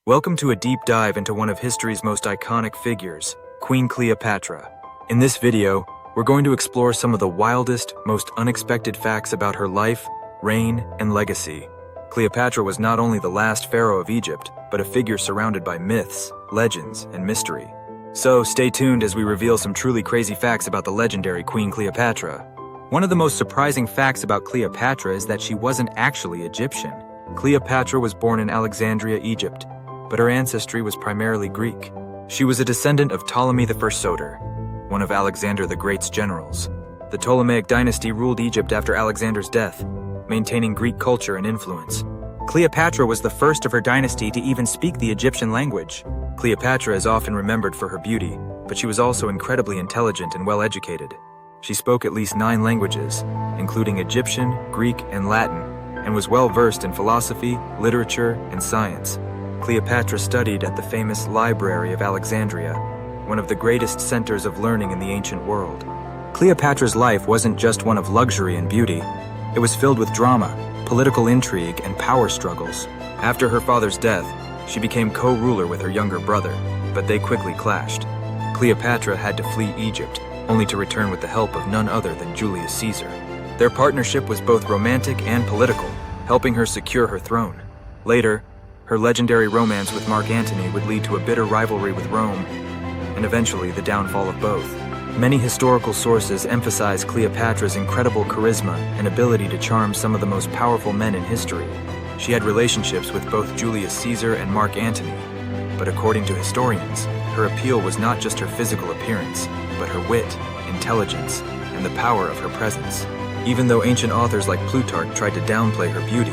Welcome to a deep dive into one of history's most iconic figures, Queen Cleopatra. In this video, we're going to explore some of the wildest, most unexpected facts about her life, reign, and legacy. Cleopatra was not only the last pharaoh of Egypt, but a figure surrounded by myths, legends, and mystery. So stay tuned as we reveal some truly crazy facts about the legendary Queen Cleopatra. One of the most surprising facts about Cleopatra is that she wasn't actually Egyptian. Cleopatra was born in Alexandria, Egypt, but her ancestry was primarily Greek. She was a descendant of Ptolemy I Soter, one of Alexander the Great's generals. The Ptolemaic dynasty ruled Egypt after Alexander's death, maintaining Greek culture and influence. Cleopatra was the first of her dynasty to even speak the Egyptian language. Cleopatra is often remembered for her beauty, but she was also incredibly intelligent and well-educated. She spoke at least 9 languages, including Egyptian, Greek, and Latin, and was well-versed in philosophy, literature, and science. Cleopatra studied at the famous Library of Alexandria, one of the greatest centers of learning in the ancient world. Cleopatra's life wasn't just one of luxury and beauty. It was filled with drama, political intrigue, and power struggles. After her father's death, she became co-ruler with her younger brother, but they quickly clashed. Cleopatra had to flee Egypt, only to return with the help of none other than Julius Caesar. Their partnership was both romantic and political, helping her secure her throne. Later, her legendary romance with Mark Antony would lead to a bitter rivalry with Rome, and eventually the downfall of both. Many historical sources emphasize Cleopatra's incredible charisma and ability to charm some of the most powerful men in history. She had relationships with both Julius Caesar and Mark Antony, but according to historians, her appeal was not just her physical appearance, but her wit, intelligence, and the power of her presence. Even though ancient authors like Plutarch tried to downplay her beauty,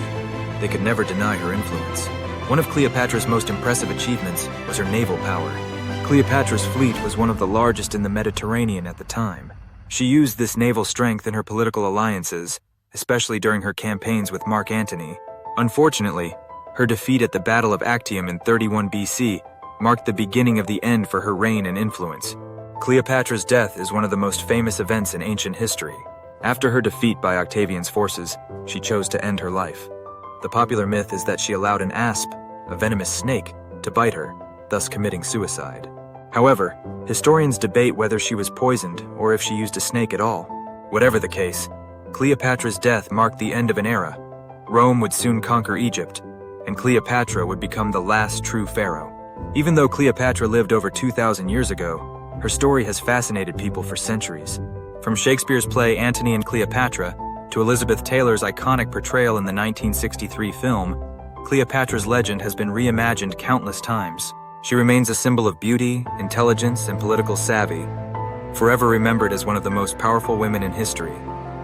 they could never deny her influence. One of Cleopatra's most impressive achievements was her naval power. Cleopatra's fleet was one of the largest in the Mediterranean at the time. She used this naval strength in her political alliances, especially during her campaigns with Mark Antony. Unfortunately, her defeat at the Battle of Actium in 31 BC marked the beginning of the end for her reign and influence. Cleopatra's death is one of the most famous events in ancient history. After her defeat by Octavian's forces, she chose to end her life. The popular myth is that she allowed an asp, a venomous snake, to bite her, thus committing suicide. However, historians debate whether she was poisoned or if she used a snake at all. Whatever the case, Cleopatra's death marked the end of an era. Rome would soon conquer Egypt, and Cleopatra would become the last true pharaoh. Even though Cleopatra lived over 2,000 years ago, her story has fascinated people for centuries. From Shakespeare's play Antony and Cleopatra to Elizabeth Taylor's iconic portrayal in the 1963 film, Cleopatra's legend has been reimagined countless times. She remains a symbol of beauty, intelligence, and political savvy. Forever remembered as one of the most powerful women in history,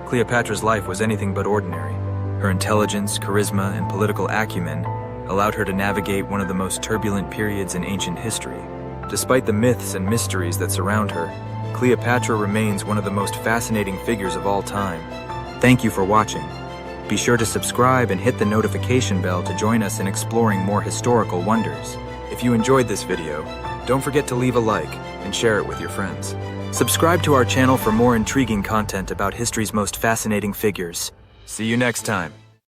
Cleopatra's life was anything but ordinary. Her intelligence, charisma, and political acumen allowed her to navigate one of the most turbulent periods in ancient history. Despite the myths and mysteries that surround her, Cleopatra remains one of the most fascinating figures of all time. Thank you for watching. Be sure to subscribe and hit the notification bell to join us in exploring more historical wonders. If you enjoyed this video, don't forget to leave a like and share it with your friends. Subscribe to our channel for more intriguing content about history's most fascinating figures. See you next time.